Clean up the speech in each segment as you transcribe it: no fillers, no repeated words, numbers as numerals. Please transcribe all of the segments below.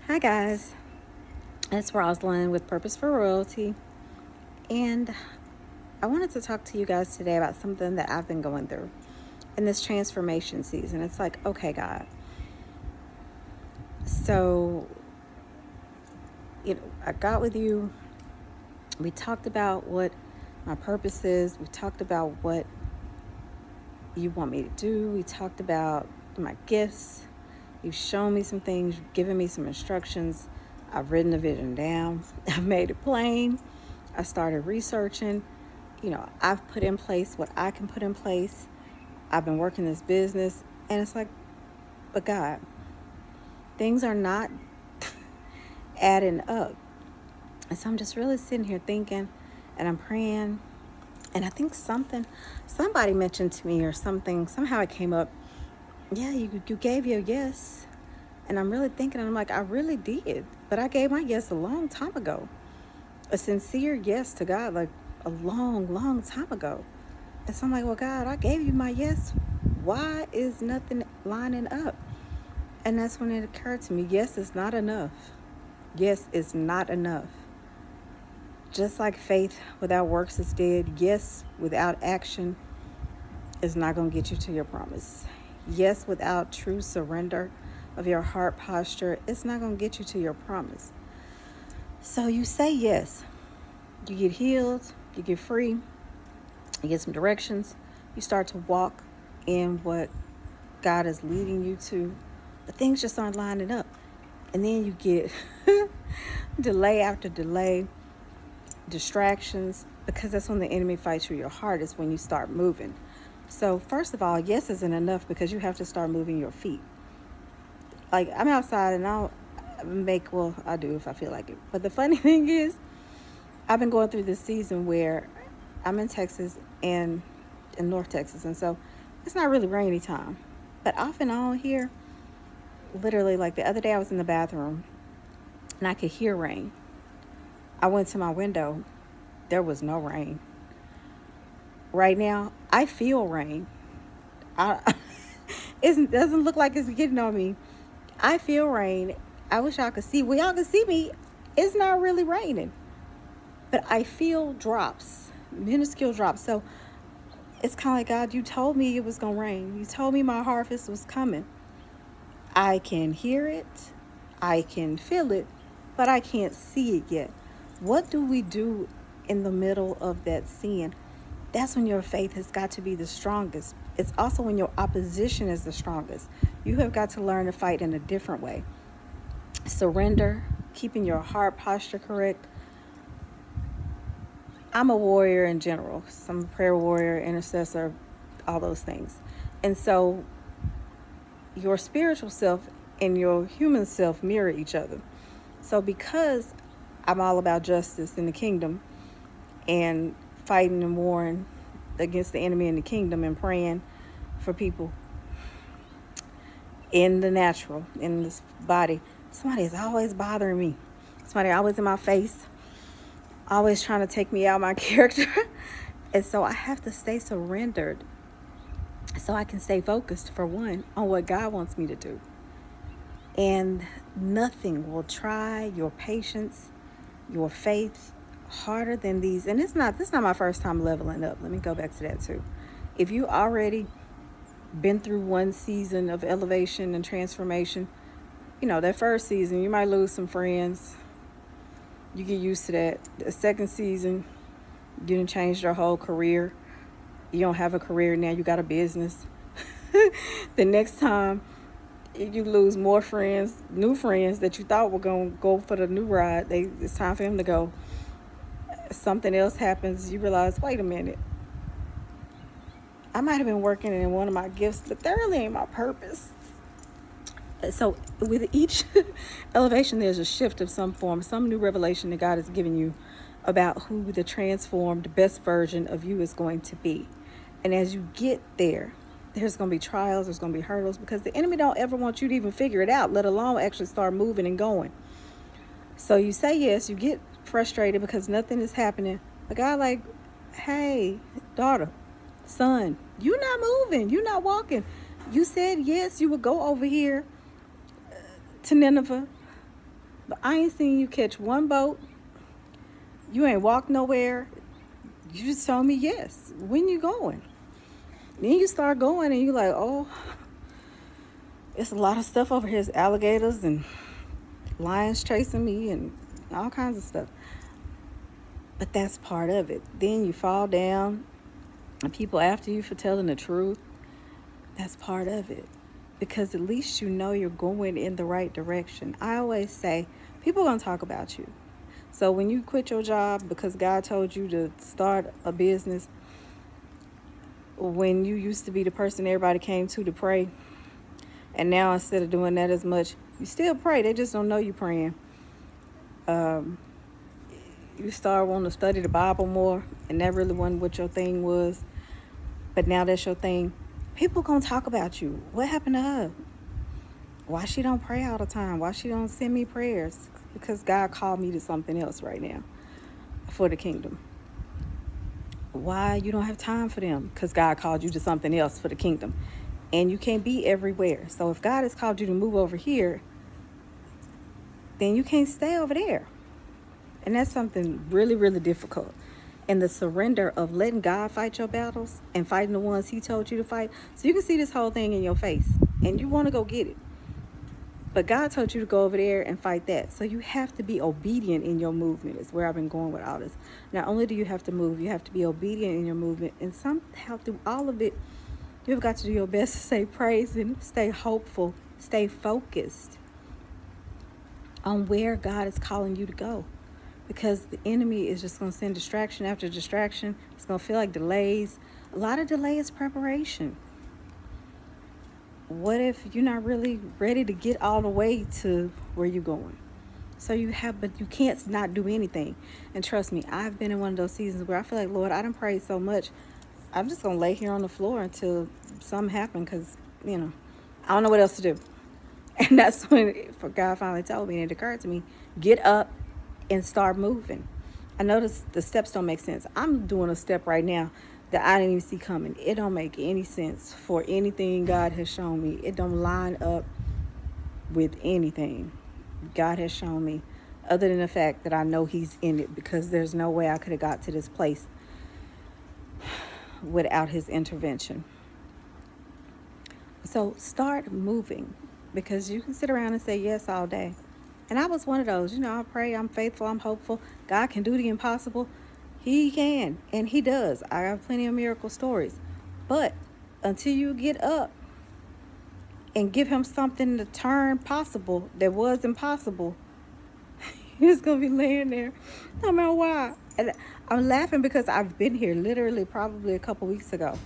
Hi, guys. It's Rosalind with Purpose for Royalty. And I wanted to talk to you guys today about something that I've been going through in this transformation season. It's like, okay, God. So, I got with you. We talked about what my purpose is. We talked about what you want me to do. We talked about my gifts. You've shown me some things. You've given me some instructions. I've written the vision down. I've made it plain. I started researching. I've put in place what I can put in place. I've been working this business. And it's like, but God, things are not adding up. And so I'm just really sitting here thinking, and I'm praying. And I think somebody mentioned to me or something, somehow it came up. Yeah, you gave your yes. And I'm really thinking, I'm like, I really did. But I gave my yes a long time ago. A sincere yes to God, like a long, long time ago. And so I'm like, well, God, I gave you my yes. Why is nothing lining up? And that's when it occurred to me, yes, it's not enough. Yes, it's not enough. Just like faith without works is dead, yes, without action is not going to get you to your promise. Yes, without true surrender of your heart posture, it's not going to get you to your promise. So you say yes. You get healed, you get free, you get some directions, you start to walk in what God is leading you to, but things just aren't lining up. And then you get delay after delay, distractions, because that's when the enemy fights for your heart, is when you start moving. So first of all, yes isn't enough because you have to start moving your feet. Like, I'm outside and I do if I feel like it. But the funny thing is, I've been going through this season where I'm in Texas and in North Texas, and so it's not really rainy time. But off and on here, literally, like the other day I was in the bathroom and I could hear rain. I went to my window, there was no rain. Right now, I feel rain. It doesn't look like it's getting on me. I feel rain. I wish y'all could see. Well, y'all can see me. It's not really raining, but I feel drops, minuscule drops. So it's kind of like, God, you told me it was going to rain. You told me my harvest was coming. I can hear it. I can feel it, but I can't see it yet. What do we do in the middle of that seeing? That's when your faith has got to be the strongest. It's also when your opposition is the strongest. You have got to learn to fight in a different way. Surrender, keeping your heart posture correct. I'm a warrior in general. So I'm a prayer warrior, intercessor, all those things. And so your spiritual self and your human self mirror each other. So because I'm all about justice in the kingdom and fighting and warring against the enemy in the kingdom and praying for people in the natural, in this body, somebody is always bothering me. Somebody always in my face, always trying to take me out of my character. And so I have to stay surrendered so I can stay focused, for one, on what God wants me to do. And nothing will try your patience, your faith harder than these. And this is not my first time leveling up. Let me go back to that too. If you already been through one season of elevation and transformation, that first season, you might lose some friends. You get used to that. The second season, you done changed your whole career. You don't have a career now, you got a business. The next time, you lose more friends, new friends that you thought were going to go for the new ride. It's time for them to go. Something else happens, you realize, wait a minute, I might have been working in one of my gifts, but that really ain't my purpose. So with each elevation, there's a shift of some form, some new revelation that God has given you about who the transformed best version of you is going to be. And as you get there, there's going to be trials, there's going to be hurdles, because the enemy don't ever want you to even figure it out, let alone actually start moving and going. So you say yes, you get frustrated because nothing is happening. But God, like, hey, daughter, son, you're not moving, you're not walking. You said yes, you would go over here to Nineveh. But I ain't seen you catch one boat. You ain't walked nowhere. You just told me yes. When you going? Then you start going and you like, oh, it's a lot of stuff over here. It's alligators and lions chasing me and all kinds of stuff. But that's part of it. Then you fall down and people after you for telling the truth. That's part of it. Because at least you know you're going in the right direction. I always say, people are going to talk about you. So when you quit your job because God told you to start a business, when you used to be the person everybody came to pray, and now instead of doing that as much, you still pray. They just don't know you praying. You start wanting to study the Bible more, and that really wasn't what your thing was. But now that's your thing. People gonna talk about you. What happened to her? Why she don't pray all the time? Why she don't send me prayers? Because God called me to something else right now for the kingdom. Why you don't have time for them? Because God called you to something else for the kingdom. And you can't be everywhere. So if God has called you to move over here, then you can't stay over there. And that's something really, really difficult. And the surrender of letting God fight your battles and fighting the ones he told you to fight. So you can see this whole thing in your face and you want to go get it. But God told you to go over there and fight that. So you have to be obedient in your movement is where I've been going with all this. Not only do you have to move, you have to be obedient in your movement. And somehow through all of it, you've got to do your best to stay praising, stay hopeful, stay focused on where God is calling you to go. Because the enemy is just going to send distraction after distraction. It's going to feel like delays. A lot of delay is preparation. What if you're not really ready to get all the way to where you're going? So but you can't not do anything. And trust me, I've been in one of those seasons where I feel like, Lord, I done prayed so much. I'm just going to lay here on the floor until something happens because, I don't know what else to do. And that's when God finally told me, and it occurred to me, get up and start moving. I notice the steps don't make sense. I'm doing a step right now that I didn't even see coming. It don't make any sense for anything God has shown me. It don't line up with anything God has shown me, other than the fact that I know he's in it, because there's no way I could have got to this place without his intervention. So start moving, because you can sit around and say yes all day. And I was one of those, I pray, I'm faithful, I'm hopeful. God can do the impossible. He can, and he does. I have plenty of miracle stories. But until you get up and give him something to turn possible that was impossible, you're just going to be laying there. I don't know why. And I'm laughing because I've been here literally probably a couple weeks ago.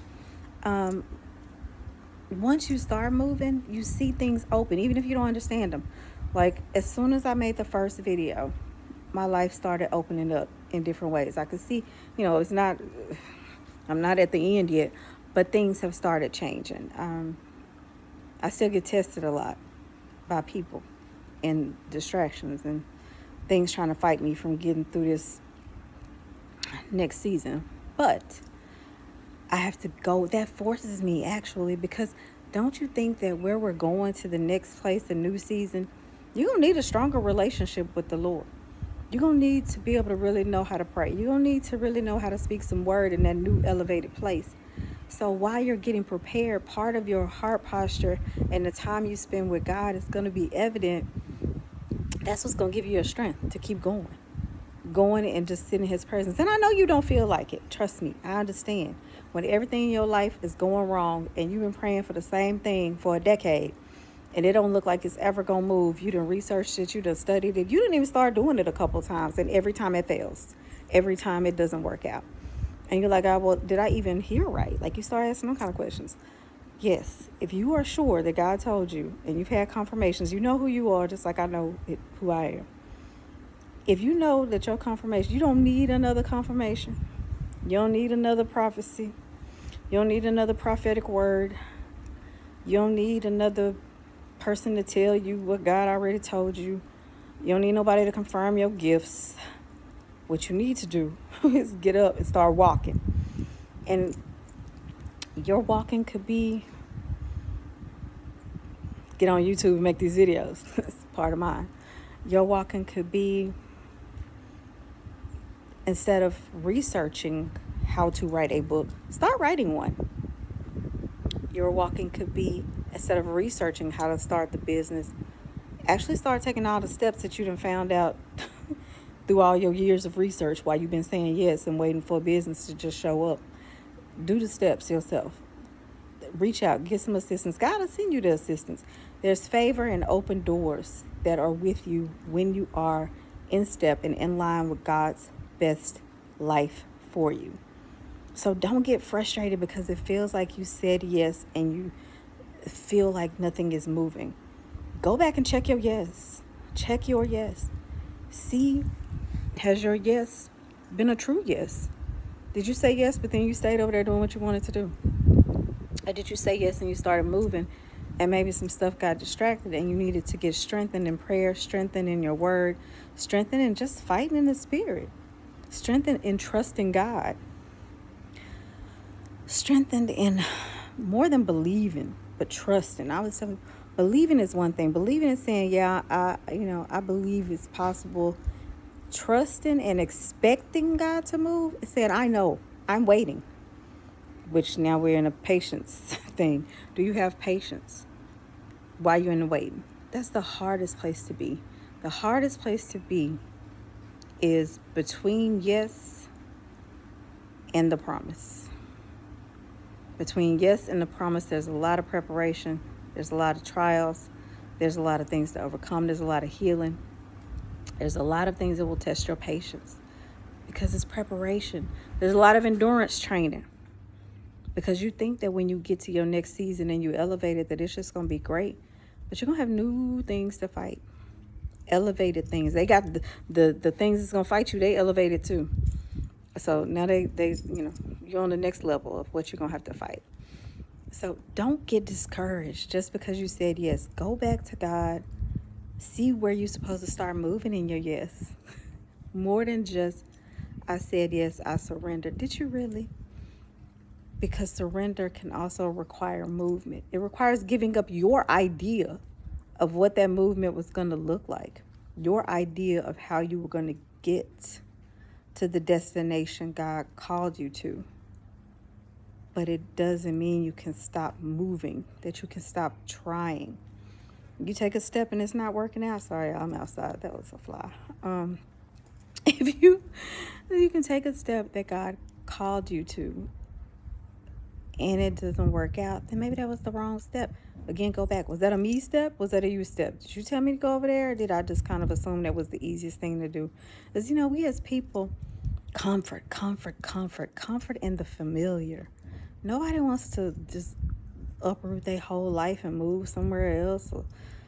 Once you start moving, you see things open, even if you don't understand them. Like, as soon as I made the first video, my life started opening up in different ways. I could see, I'm not at the end yet, but things have started changing. I still get tested a lot by people and distractions and things trying to fight me from getting through this next season. But I have to go. That forces me, actually, because don't you think that where we're going to the next place, the new season, you're going to need a stronger relationship with the Lord. You're going to need to be able to really know how to pray. You're going to need to really know how to speak some word in that new elevated place. So while you're getting prepared, part of your heart posture and the time you spend with God is going to be evident. That's what's going to give you your strength to keep going and just sit in his presence. And I know you don't feel like it. Trust me, I understand. When everything in your life is going wrong and you've been praying for the same thing for a decade, and it don't look like it's ever going to move. You done researched it. You done studied it. You didn't even start doing it a couple of times. And every time it fails. Every time it doesn't work out. And you're like, well, did I even hear right? Like, you start asking them kind of questions. Yes, if you are sure that God told you and you've had confirmations, you know who you are just like I know who I am. If you know that your confirmation, you don't need another confirmation. You don't need another prophecy. You don't need another prophetic word. You don't need another person to tell you what God already told you. You don't need nobody to confirm your gifts. What you need to do is get up and start walking. And your walking could be get on YouTube and make these videos. That's part of mine. Your walking could be, instead of researching how to write a book, start writing one. Your walking could be, instead of researching how to start the business, actually start taking all the steps that you done found out through all your years of research while you've been saying yes and waiting for business to just show up. Do the steps yourself. Reach out, get some assistance. God will send you the assistance. There's favor and open doors that are with you when you are in step and in line with God's best life for you. So don't get frustrated because it feels like you said yes and you feel like nothing is moving. Go back and check your yes. Check your yes. See, has your yes been a true yes? Did you say yes, but then you stayed over there doing what you wanted to do? Or did you say yes and you started moving and maybe some stuff got distracted and you needed to get strengthened in prayer, strengthened in your word, strengthened in just fighting in the spirit, strengthened in trusting God, strengthened in more than believing, but trusting. I would say believing is one thing. Believing is saying, yeah, I believe it's possible. Trusting and expecting God to move is saying, I know, I'm waiting. Which now we're in a patience thing. Do you have patience while you're in the waiting? That's the hardest place to be. The hardest place to be is between yes and the promise. Between yes and the promise, there's a lot of preparation. There's a lot of trials. There's a lot of things to overcome. There's a lot of healing. There's a lot of things that will test your patience because it's preparation. There's a lot of endurance training because you think that when you get to your next season and you elevate it, that it's just going to be great. But you're going to have new things to fight. Elevated things. They got the things that's going to fight you, they elevated too. So now they you're on the next level of what you're going to have to fight. So don't get discouraged just because you said yes. Go back to God. See where you're supposed to start moving in your yes. More than just, I said yes, I surrendered. Did you really? Because surrender can also require movement. It requires giving up your idea of what that movement was going to look like. Your idea of how you were going to get to the destination God called you to. But it doesn't mean you can stop moving, that you can stop trying. You take a step and it's not working out. Sorry, I'm outside. That was a fly. If you can take a step that God called you to and it doesn't work out, then maybe that was the wrong step. Again, go back. Was that a me step? Was that a you step? Did you tell me to go over there? Or did I just kind of assume that was the easiest thing to do? Because, we as people, comfort in the familiar. Nobody wants to just uproot their whole life and move somewhere else or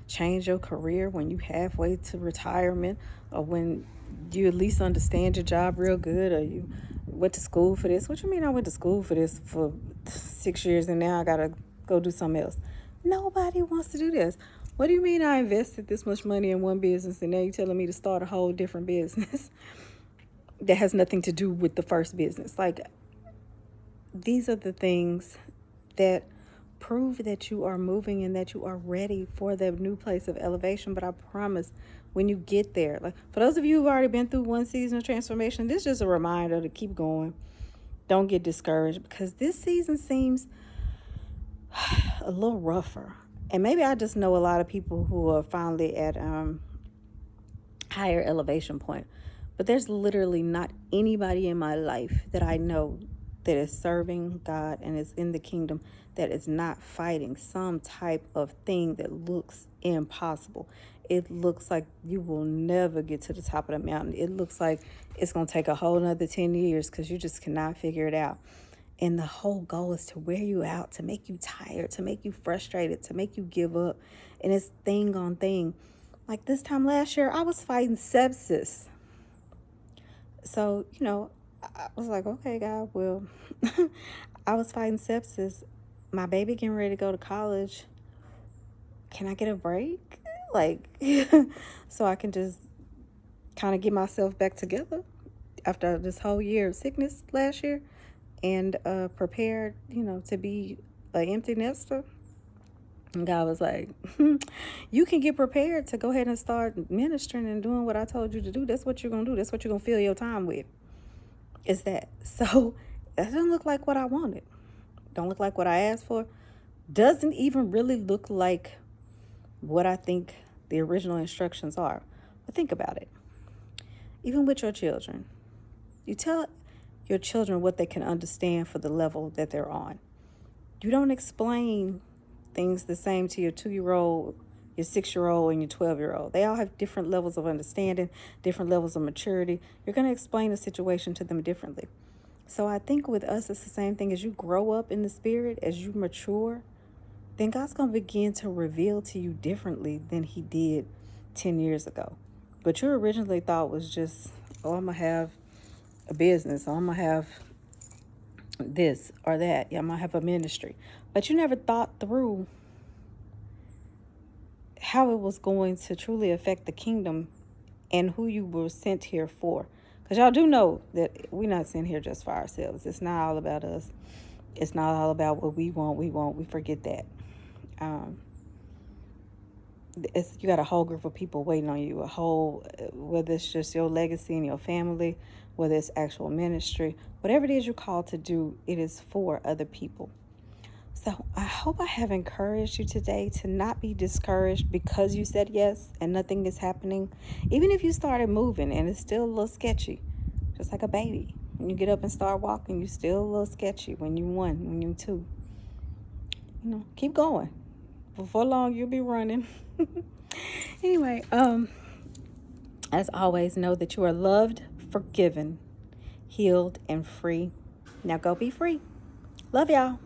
change your career when you halfway to retirement or when you at least understand your job real good or you went to school for this. What you mean I went to school for this for 6 years and now I gotta go do something else? Nobody wants to do this. What do you mean I invested this much money in one business and now you're telling me to start a whole different business that has nothing to do with the first business? Like, these are the things that prove that you are moving and that you are ready for the new place of elevation. But I promise, when you get there, like for those of you who've already been through one season of transformation, this is just a reminder to keep going. Don't get discouraged because this season seems a little rougher. And maybe I just know a lot of people who are finally at higher elevation point. But there's literally not anybody in my life that I know that is serving God and is in the kingdom that is not fighting some type of thing that looks impossible. It looks like you will never get to the top of the mountain. It looks like it's going to take a whole nother 10 years because you just cannot figure it out. And the whole goal is to wear you out, to make you tired, to make you frustrated, to make you give up. And it's thing on thing. Like this time last year, I was fighting sepsis. So, I was like, okay, God, well, I was fighting sepsis. My baby getting ready to go to college. Can I get a break? Like, so I can just kind of get myself back together after this whole year of sickness last year and prepared, to be an empty nester. And God was like, you can get prepared to go ahead and start ministering and doing what I told you to do. That's what you're going to do. That's what you're going to fill your time with. Is that. So that doesn't look like what I wanted. Don't look like what I asked for. Doesn't even really look like what I think the original instructions are. But think about it. Even with your children, you tell your children what they can understand for the level that they're on. You don't explain things the same to your 2-year-old, your 6-year-old, and your 12-year-old. They all have different levels of understanding, different levels of maturity. You're going to explain a situation to them differently. So I think with us, it's the same thing. As you grow up in the spirit, as you mature, then God's going to begin to reveal to you differently than he did 10 years ago. What you originally thought was just, oh, I'm going to have a business, or I'm going to have this or that. Yeah, I'm going to have a ministry. But you never thought through how it was going to truly affect the kingdom and who you were sent here for. Because y'all do know that we're not sent here just for ourselves. It's not all about us. It's not all about what we want. We forget that. You got a whole group of people waiting on you, whether it's just your legacy and your family, whether it's actual ministry, whatever it is you're called to do, it is for other people. So I hope I have encouraged you today to not be discouraged because you said yes and nothing is happening. Even if you started moving and it's still a little sketchy, just like a baby. When you get up and start walking, you're still a little sketchy when you 1, when you 2. Keep going. Before long, you'll be running. Anyway, as always, know that you are loved, forgiven, healed, and free. Now go be free. Love y'all.